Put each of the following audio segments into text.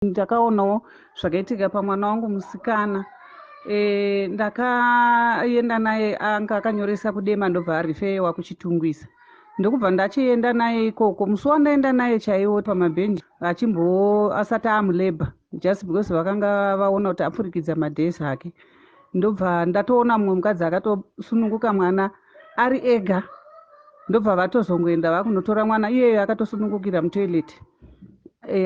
ndakaonawo zvakaitika pamwana wangu musikana. Ndakaenda naye anga akanyoresa kudema ndobva arifewa kuchitungwisa. Ndokubva ndachienda naye ikoko. Musi wandaenda naye chaiwo pamabhenji asati amulebha, just because vakanga vaona kuti apfurikidza madhezi ake. Ndobva ndatoona mumwe mukadzi akatosununguka mwana ari ega. Ndobva vatozongoenda vakunotora mwana iyeyo akatosunungukira mutoileti.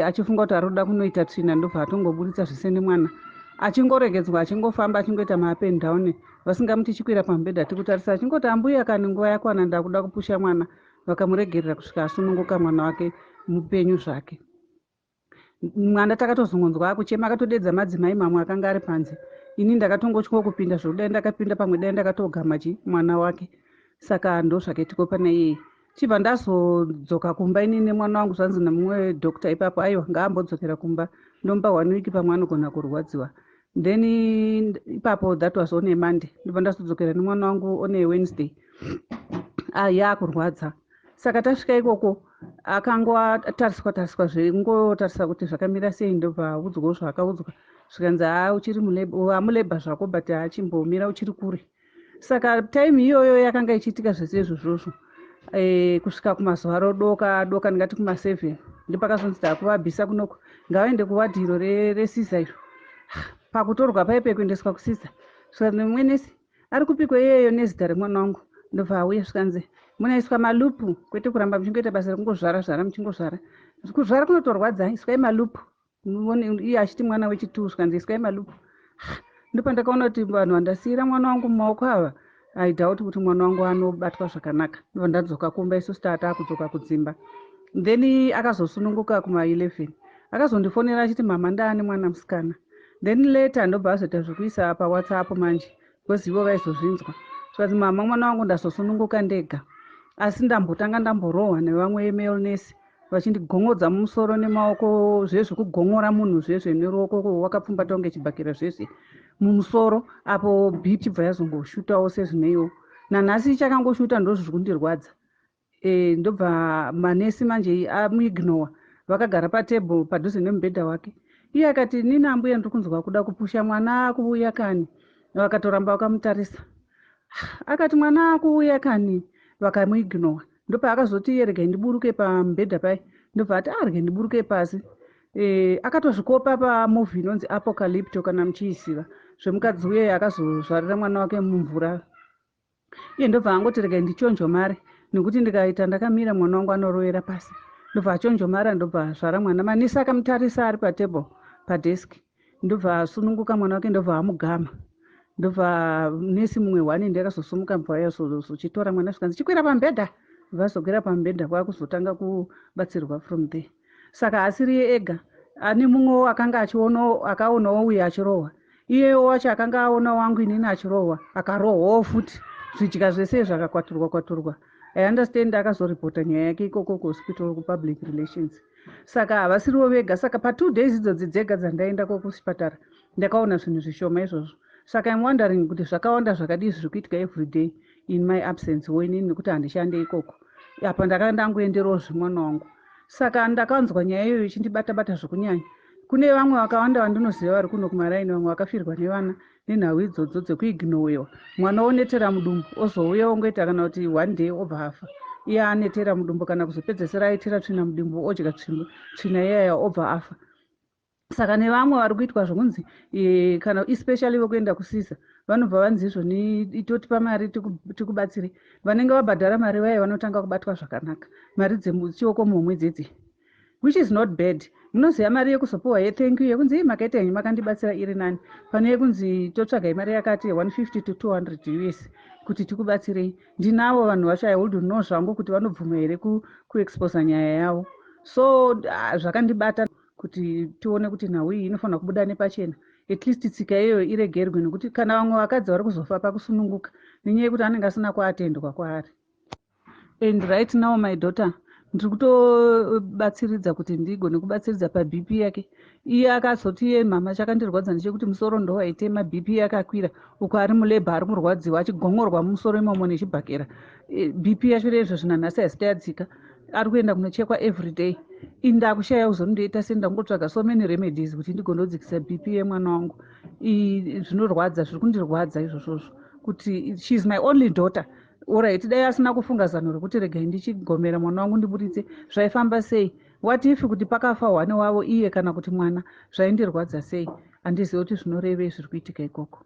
Achifunga kuti aroda kunoita tsvina. Ndobva atongoburitsa zvese nemwana achingoregedzwa achingofamba achingoita ma up and down vasingamuti chikwira pamubhedha tirikutarisa achingoti ambuya kani nguva yakwana ndakuda kupusha mwana. Vakamuregerera kusvika asununguka mwana wake mupenyu zvake. Mwana takatozongonzwa akuchema akatodedza madzimai mamwe akanga ari panze. Ini ndakatongotya kupinda zvokuda ndakapinda pamwe dai ndakatogama mwana wake. Saka ndo zvakaitiko pana iye. Chibva ndazodzoka kumba ini nemwana wangu zvanzi namumwe dokta ipapo aiwa ngaambodzokera kumba ndomba 1 week pamwe anogona kurwadziwa. Then ipapo that was on a Monday. Ndobva ndazodzokera nemwana wangu on a Wednesday. Yakurwadza. Saka tasvika ikoko akangwatariswa zvengotarisa kuti zvakamira sei. Ndobva audzwawo zvaakaudzwa zvikanzi uchiri amulebha zvako but achimbomira uchiri kure. Saka time iyoyo yakanga ichiitika zvese izvozvo. Kusvika kumazuva rodoka ndingati kuma7 ndipakazonzi akuvabvisa kunoko ngavaende kuwadhiro resisa iro. Pakutorwa paipe kuendeswa kusisa zvikanzi nemumwe nesi ari kupikwa iyeyo nezita remwana wangu. Ndobva auya zvikanzi munaiswa malupu kwete kuramba muchingoita basa rekungozvara muchingozvara. Kuzvara kunotorwadza iswai malupu. Iye achiti mwana wechitu zvikanzi iswai malupu. Ndopandakaona kuti vanhu vandasiyira mwana wangu mumaoko ava aidhauti kuti mwana wangu anobatwa zvakanaka. Ndobva ndadzoka kumba isusu taakudzoka kudzimba. Then akazosununguka kuma11 akazondifonera achiti mama ndaane mwana musikana. Then later ndobva azoita zvekuisa paWhatsApp manje because ivo vaizozvinzwa. Zvikanzi mama mwana wangu ndazosununguka ndega asi ndambotanga ndamborohwa nevamwe male nurse vachindigomodza mumusoro nemaoko zvezvekugomora munhu zvezve neruoko wakapfumbata kunge chibhakera zvezve mumusoro apo BP chibva yazongoshutawo sezvineiwo. Nanhasi ichakangoshuta ndozviri kundirwadza. Ndobva manesi manje amuignore vakagara patebhuru padhuze nemubhedha wake. Iye akati nini ambuya ndiri kunzwa kuda kupusha mwana akuuya kani. Vakatoramba vakamutarisa. Akati mwana akuuya kani. Vakamuignore. Ndopa akazoti regai ndiburuke pamubhedha pai. Ndobva ati regai ndiburuke pasi. Akatozvikopa pamovie inonzi Apocalypto kana muchiisiva zvemukadzi uye akazozvarira mwana wake mumvura. Iye ndobva angoti regai ndichonjomare nekuti ndikaita ndakamira mwana wangu anorovera pasi. Ndobva achonjomara ndobva zvara mwana. Manesi akamutarisa ari patebhuru padeski. Ndobva asununguka mwana wake ndobva amugama. Ndobva nesi mumwe 1 ndakazosumuka mbva yazochitora mwana zvikanzi chikwira pamubhedha. Vazokwira pamubhedha kwakuzotanga kubatsirwa from there. Saka asiri ega ani mumwe akanga akaonawo uye achirohwa. Iyeyo wacho akanga aona wangu inini achirohwa akarohwawo futi zvidya zvese zvakakwaturwa. I understand akazoripota nyaya yake ikoko kuhospital kupublic relations. Saka havasiriwo vega. Saka pa2 days idzodzi dzega dzandaenda kuchipatara ndakaona zvinhu zvishoma izvozvo. Saka I'm wondering kuti zvakawanda zvakadii zviri kuitika every day in my absence inini nekuti handishande ikoko. Apa ndakangoenderawo zvemwana wangu. Saka ndakanzwa nyaya iyoyo ichindibata zvekunyanya. Kune vamwe vakawanda vandinoziva vari kuno kumaraini vamwe vakafirwa nevana nenhau idzodzo dzekuignowewa. Mwana onetera mudumbu ozouya ongoita kana kuti 1 day obva afa. Iye anetera mudumbu kana kuzopedzesera aitera tsvina mudumbu odya tsvina iyaya obva afa. Saka nevamwe vari kuitwa zvokunzi kana especially vokuenda kusisa vanobva vanzi izvoni itotipa mari tikubatsire. Vanenge vabhadhara mari vaya vanotanga kubatwa zvakanaka. Mari dzemuchioko momwedzi idzi. Which is not bad. Munoziva mari yekuzopuwa thank you yekunzi makaita henyu makandibatsira iri nani. Pane yekunzi totsvagai mari yakati 150 to 200 US kuti tikubatsirei. Ndinavo vanhu vacho I would know zvangu kuti vanobvuma here kuexposa nyaya yavo. So zvakandibata kuti tione kuti nhau iyi inofanira kubuda nepachena. At least tsika iyoyo iregerwe nekuti kana vamwe vakadzi vari kuzofa pakusununguka nenyaya yekuti anenge asina kuatendwa kwaari. And right now my daughter ndiri kutobatsiridza kuti ndigone kubatsiridza paBP yake. Iye akazoti iye mama chakandirwadza ndechekuti musoro ndo waitema BP yakakwira uko ari mulebha ari kurwadziwa achigomorwa musoro imomo nechibhakera. BP yacho izvo zvinanhasi hasita yatsika. Ari kuenda kunochekwa every day. indakushaya kuzondoita sei, ndangotsvaga so many remedies kuti ndigondodzikisa bp yemwana wangu. Zvinorwadza, zviri kundirwadza izvozvozvo kuti she is my only daughter. Alright, dai asina kufunga zano rekuti regai ndichigomera mwana wangu ndiburitse, zvaifamba sei? What if kuti pakafa hwane wavo iye kana kuti mwana, zvaindirwadza sei? Handizivi kuti zvinorevei zviri kuitika ikoko.